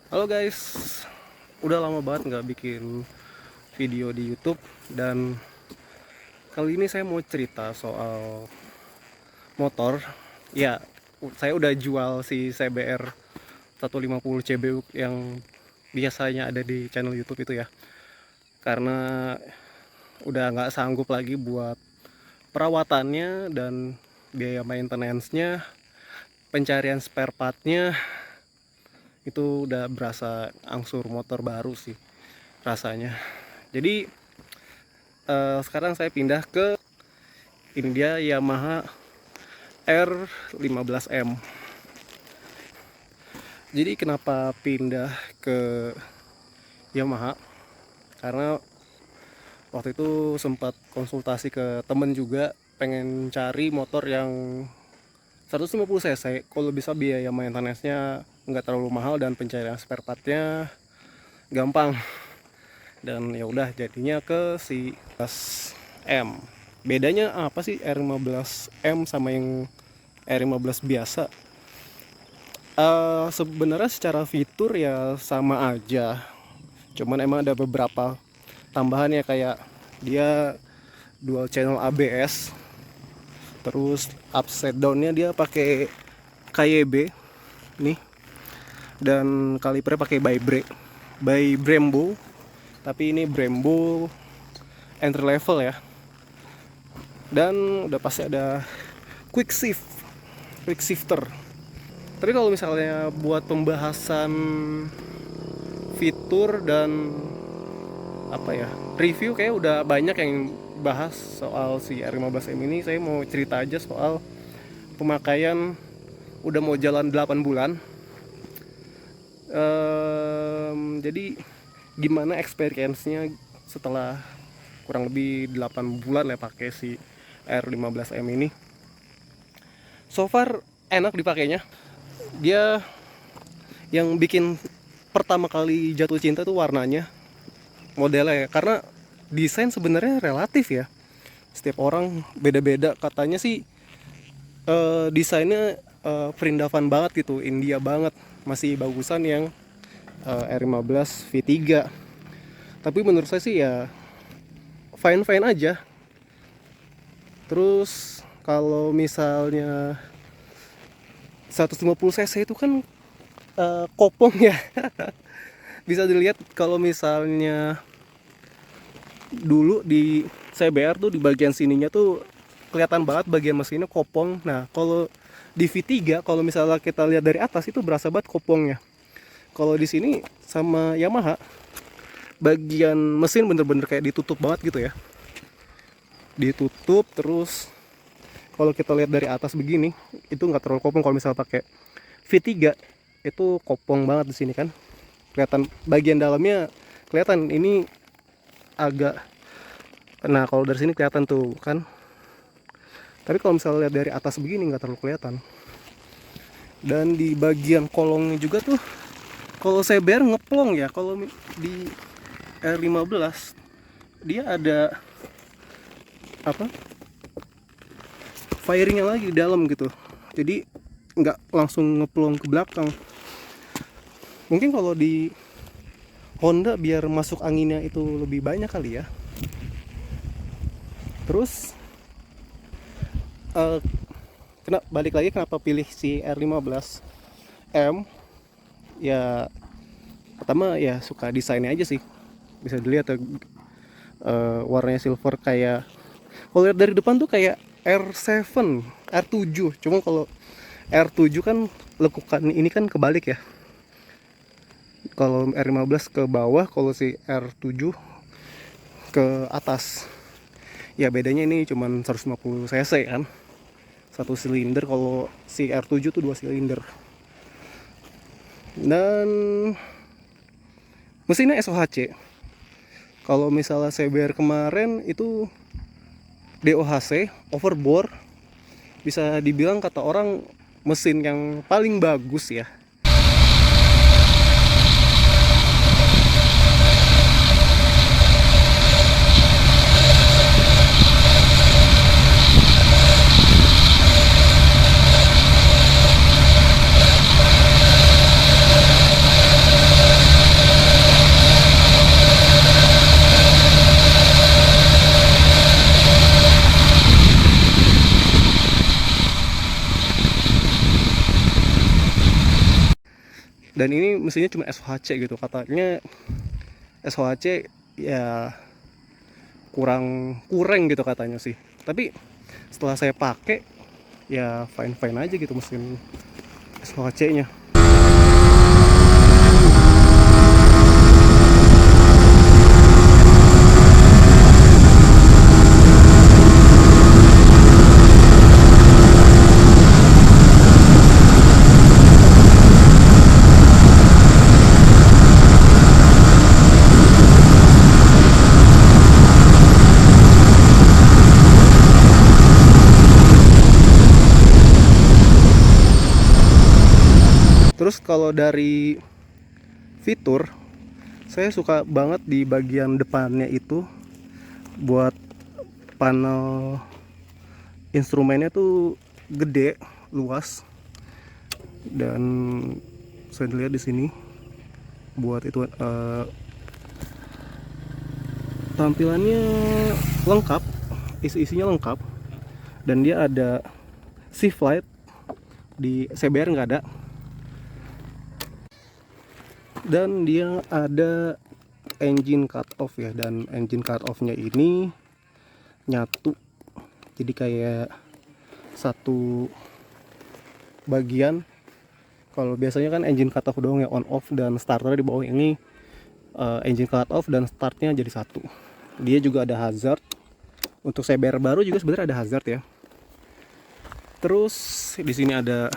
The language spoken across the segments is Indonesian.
Halo guys, udah lama banget nggak bikin video di YouTube dan kali ini saya mau cerita soal motor. Ya, saya udah jual si CBR 150 CBU yang biasanya ada di channel YouTube itu ya, karena udah nggak sanggup lagi buat perawatannya dan biaya maintenance-nya, pencarian spare part-nya. Itu udah berasa angsur motor baru sih rasanya. Jadi sekarang saya pindah ke ini, dia Yamaha R15M. Jadi kenapa pindah ke Yamaha? Karena waktu itu sempat konsultasi ke temen juga, pengen cari motor yang 150 cc, kalau bisa biaya maintenance-nya nggak terlalu mahal dan pencarian spare part-nya gampang. Dan ya udah jadinya ke si M. Bedanya apa sih R15M sama yang R15 biasa? Sebenarnya secara fitur ya sama aja, cuman emang ada beberapa tambahannya, kayak dia dual channel ABS, terus upside downnya dia pakai KYB nih, dan kalipernya pakai by Brembo, tapi ini Brembo entry level ya. Dan udah pasti ada quick shifter. Tapi kalau misalnya buat pembahasan fitur dan review, kayak udah banyak yang bahas soal si R15M ini. Saya mau cerita aja soal pemakaian. Udah mau jalan 8 bulan. Jadi gimana experience-nya setelah kurang lebih 8 bulan ya pakai si R15M ini. So far enak dipakainya. Dia yang bikin pertama kali jatuh cinta tuh warnanya, modelnya ya. Karena desain sebenarnya relatif ya, setiap orang beda-beda. Katanya sih desainnya perindavan banget gitu, India banget, masih bagusan yang R15 V3. Tapi menurut saya sih ya fine aja. Terus kalau misalnya 150 cc itu kan kopong ya. Bisa dilihat kalau misalnya dulu di CBR tuh di bagian sininya tuh kelihatan banget bagian mesinnya kopong. Nah kalau di V3, kalau misalnya kita lihat dari atas itu berasa banget kopongnya. Kalau di sini sama Yamaha, bagian mesin bener-bener kayak ditutup banget gitu ya, ditutup. Terus kalau kita lihat dari atas begini itu nggak terlalu kopong. Kalau misalnya pakai V3 itu kopong banget di sini kan, kelihatan bagian dalamnya, kelihatan ini agak, nah kalau dari sini kelihatan tuh kan. Tapi kalau misalnya lihat dari atas begini nggak terlalu kelihatan. Dan di bagian kolongnya juga tuh, kalau CBR ngeplong ya. Kalau di R15 dia ada firingnya lagi di dalam gitu, jadi nggak langsung ngeplong ke belakang. Mungkin kalau di Honda biar masuk anginnya itu lebih banyak kali ya. Terus balik lagi kenapa pilih si R15M, ya pertama ya suka desainnya aja sih. Bisa dilihat warnanya silver, kayak kalau lihat dari depan tuh kayak R7, R7. Cuma kalau R7 kan lekukan ini kan kebalik ya. Kalau R15 ke bawah, kalau si R7 ke atas. Ya bedanya ini cuman 150 cc kan, satu silinder. Kalau si R7 tuh 2 silinder. Dan mesinnya SOHC. Kalau misalnya CBR kemarin itu DOHC, overbore. Bisa dibilang kata orang mesin yang paling bagus ya. Dan ini mesinnya cuma SOHC gitu, katanya SOHC ya kurang gitu katanya sih. Tapi setelah saya pakai ya fine aja gitu mesin SOHC nya. Terus kalau dari fitur, saya suka banget di bagian depannya itu buat panel instrumennya tuh gede, luas, dan saya lihat di sini buat itu tampilannya lengkap, isinya lengkap, dan dia ada shift light. Di CBR nggak ada. Dan dia ada engine cut off ya, dan engine cut off nya ini nyatu, jadi kayak satu bagian. Kalau biasanya kan engine cut off doang ya, on off, dan starter di bawah ini engine cut off dan startnya jadi satu. Dia juga ada hazard. Untuk CBR baru juga sebenarnya ada hazard ya. Terus di sini ada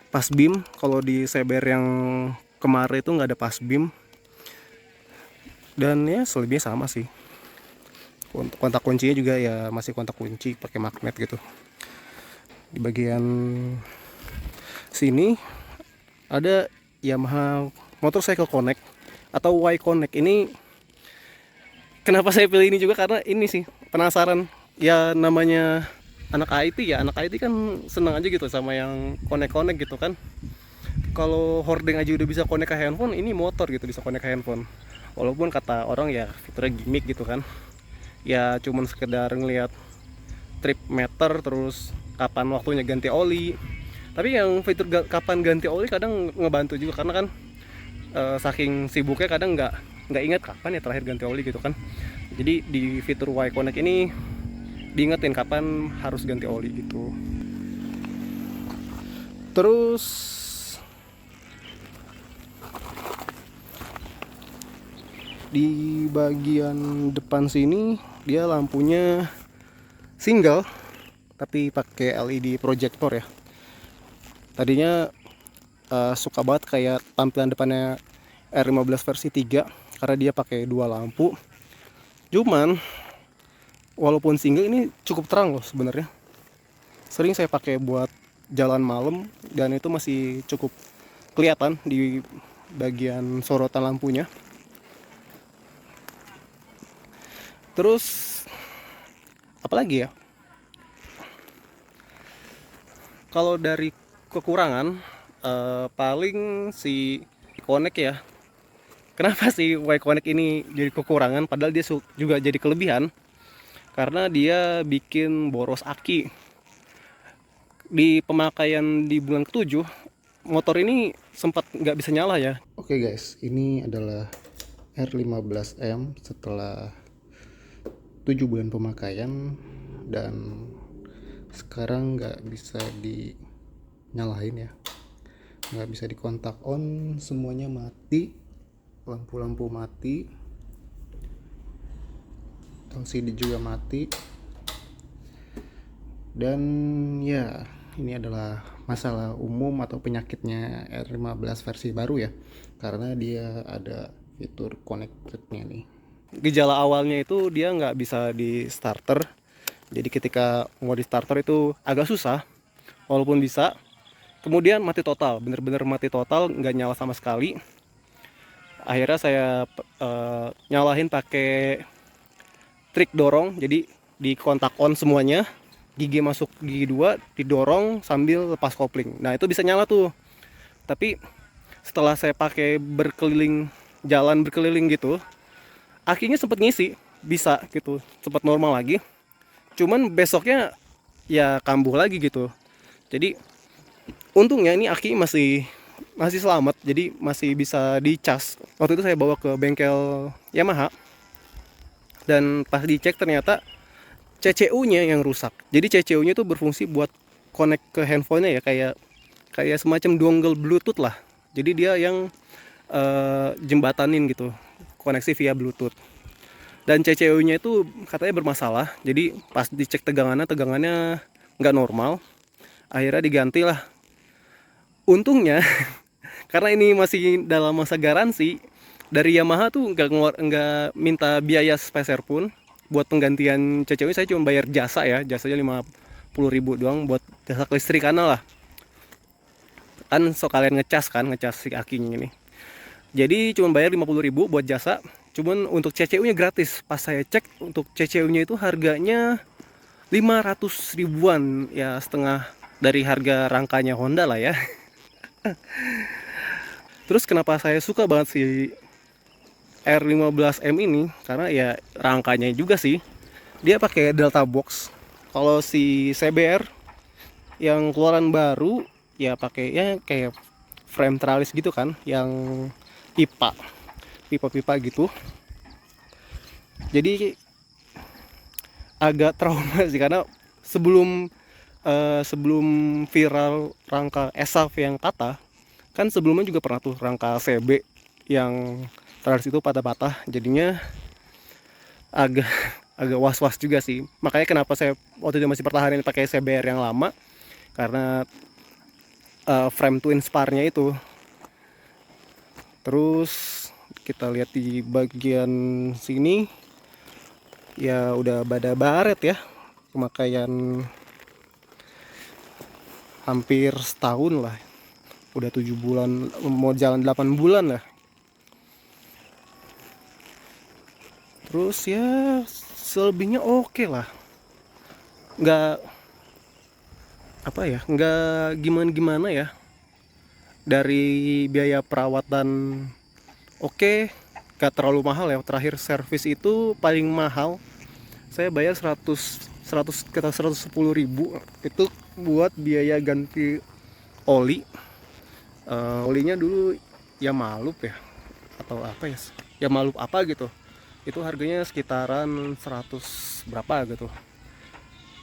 pass beam. Kalau di CBR yang kemarin itu nggak ada pass beam, dan ya selebihnya sama sih. Kontak kuncinya juga ya masih kontak kunci pakai magnet gitu. Di bagian sini ada Yamaha Motorcycle Connect atau Y Connect. Ini kenapa saya pilih ini juga karena ini sih penasaran ya, namanya anak IT ya, anak IT kan seneng aja gitu sama yang connect gitu kan. Kalau hordeng aja udah bisa connect ke handphone, ini motor gitu bisa connect ke handphone. Walaupun kata orang ya fiturnya gimmick gitu kan, ya cuman sekedar ngelihat trip meter terus kapan waktunya ganti oli. Tapi yang fitur kapan ganti oli kadang ngebantu juga, karena kan saking sibuknya kadang nggak ingat kapan ya terakhir ganti oli gitu kan. Jadi di fitur Y Connect ini diingetin kapan harus ganti oli gitu. Terus di bagian depan sini dia lampunya single tapi pakai LED projector ya. Tadinya suka banget kayak tampilan depannya R15 versi 3 karena dia pakai dua lampu. Cuman walaupun single ini cukup terang loh sebenarnya. Sering saya pakai buat jalan malam dan itu masih cukup kelihatan di bagian sorotan lampunya. Terus apalagi ya? Kalau dari kekurangan paling si Connect ya. Kenapa sih Y Connect ini jadi kekurangan padahal dia juga jadi kelebihan? Karena dia bikin boros aki. Di pemakaian di bulan ke-7 motor ini sempat nggak bisa nyala ya. Oke guys, ini adalah R15M setelah 7 bulan pemakaian dan sekarang nggak bisa dinyalain ya, nggak bisa dikontak on, semuanya mati, lampu-lampu mati, LCD juga mati. Dan ya ini adalah masalah umum atau penyakitnya R15 versi baru ya, karena dia ada fitur connected-nya nih. Gejala awalnya itu dia nggak bisa di starter, jadi ketika mau di starter itu agak susah, walaupun bisa. Kemudian mati total, bener-bener mati total, nggak nyala sama sekali. Akhirnya saya nyalain pakai trik dorong, jadi di kontak on semuanya, gigi masuk gigi 2 didorong sambil lepas kopling. Nah itu bisa nyala tuh. Tapi setelah saya pakai jalan berkeliling gitu, akinya sempat ngisi, bisa gitu, sempat normal lagi. Cuman besoknya ya kambuh lagi gitu. Jadi untungnya ini aki masih masih selamat, jadi masih bisa dicas. Waktu itu saya bawa ke bengkel Yamaha dan pas dicek ternyata CCU-nya yang rusak. Jadi CCU-nya itu berfungsi buat connect ke handphonenya ya, kayak kayak semacam dongle Bluetooth lah. Jadi dia yang jembatanin gitu, koneksi via Bluetooth. Dan CCU-nya itu katanya bermasalah. Jadi pas dicek tegangannya nggak normal. Akhirnya diganti lah. Untungnya karena ini masih dalam masa garansi, dari Yamaha tuh nggak minta biaya speser pun buat penggantian CCU. Saya cuma bayar jasa ya, jasanya 50.000 doang buat jasa kelistrikan lah. Kan so kalian ngecas si akinya ini. Jadi cuma bayar 50.000 buat jasa. Cuman untuk CCU nya gratis. Pas saya cek untuk CCU nya itu harganya 500 ribuan, ya setengah dari harga rangkanya Honda lah ya. Terus kenapa saya suka banget si R15M ini, karena ya rangkanya juga sih. Dia pakai Delta Box. Kalau si CBR yang keluaran baru ya pakai ya kayak frame tralis gitu kan, yang pipa gitu. Jadi agak trauma sih, karena sebelum viral rangka ESAF yang patah, kan sebelumnya juga pernah tuh rangka CB yang tralis itu patah-patah. Jadinya agak agak was-was juga sih. Makanya kenapa saya waktu itu masih pertahanin pakai CBR yang lama, karena frame twin spar-nya itu. Terus kita lihat di bagian sini ya udah bada baret ya, pemakaian hampir setahun lah, udah 7 bulan mau jalan 8 bulan lah. Terus ya selebihnya oke lah, nggak apa ya, nggak gimana ya. Dari biaya perawatan oke, gak terlalu mahal ya. Terakhir servis itu paling mahal saya bayar 110.000 itu buat biaya ganti oli. Olinya dulu ya Malup ya, atau apa ya Malup apa gitu. Itu harganya sekitaran 100 berapa gitu.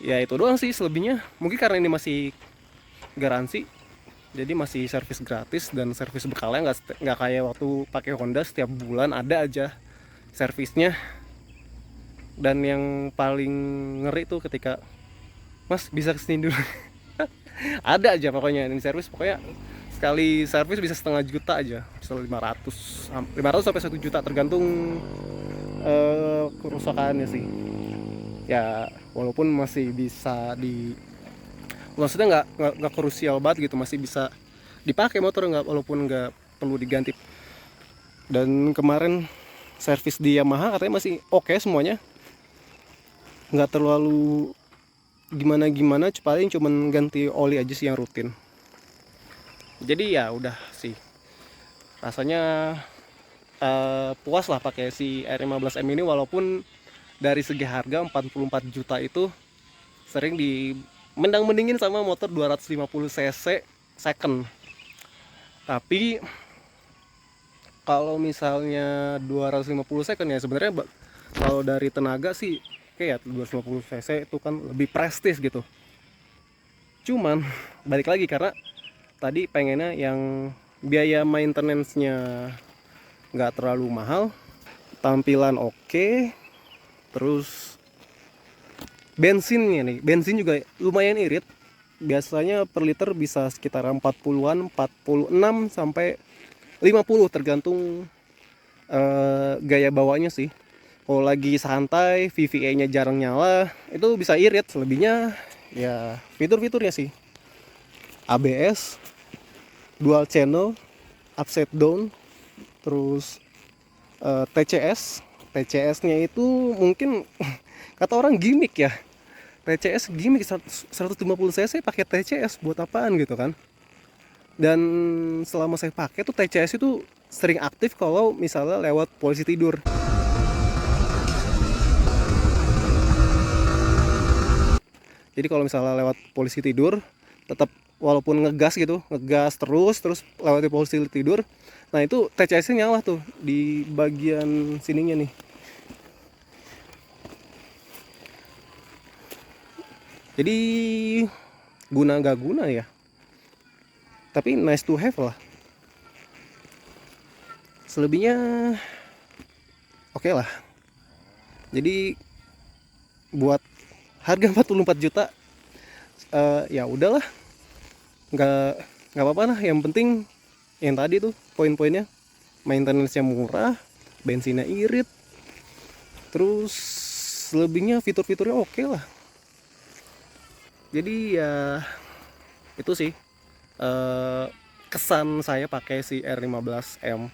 Ya itu doang sih selebihnya. Mungkin karena ini masih garansi, jadi masih servis gratis, dan servis bekalnya nggak kayak waktu pakai Honda setiap bulan ada aja servisnya. Dan yang paling ngeri tuh ketika Mas bisa kesini dulu. Ada aja pokoknya ini servis, pokoknya sekali servis bisa 500.000 aja, bisa 500 sampai 1 juta tergantung kerusakannya sih. Ya walaupun masih bisa maksudnya nggak krusial banget gitu, masih bisa dipakai motor, nggak, walaupun nggak perlu diganti. Dan kemarin servis di Yamaha katanya masih oke semuanya, nggak terlalu gimana, paling cuman ganti oli aja sih yang rutin. Jadi ya udah sih, rasanya puas lah pakai si R15M ini, walaupun dari segi harga 44 juta itu sering di mending-mendingin sama motor 250 cc second. Tapi kalau misalnya 250 second ya sebenarnya kalau dari tenaga sih kayak 250 cc itu kan lebih prestis gitu. Cuman balik lagi, karena tadi pengennya yang biaya maintenance-nya nggak terlalu mahal, tampilan oke, terus bensinnya nih, bensin juga lumayan irit. Biasanya per liter bisa sekitar 40-an, 46 sampai 50 tergantung gaya bawanya sih. Kalau lagi santai, VVA-nya jarang nyala, itu bisa irit. Selebihnya ya fitur-fiturnya sih. ABS, dual channel, upside down, terus TCS-nya itu mungkin kata orang gimmick ya. TCS gimmick 150 cc pakai TCS buat apaan gitu kan. Dan selama saya pakai tuh TCS itu sering aktif kalau misalnya lewat polisi tidur. Jadi kalau misalnya lewat polisi tidur tetap walaupun ngegas gitu, ngegas terus lewati posisi tidur. Nah itu TCS-nya nyala tuh di bagian sininya nih. Jadi guna gak guna ya, tapi nice to have lah. Selebihnya oke lah. Jadi buat harga 44 juta ya udahlah, nggak nggak apa-apa lah. Yang penting yang tadi tuh poin-poinnya, maintenance-nya murah, bensinnya irit, terus selebihnya fitur-fiturnya oke lah. Jadi ya itu sih kesan saya pakai si R15M.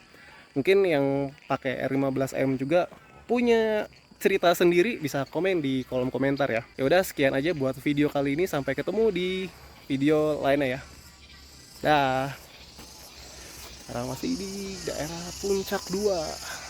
Mungkin yang pakai R15M juga punya cerita sendiri, bisa komen di kolom komentar ya. Ya udah, sekian aja buat video kali ini, sampai ketemu di video lainnya ya. Dah. Sekarang masih di daerah Puncak 2.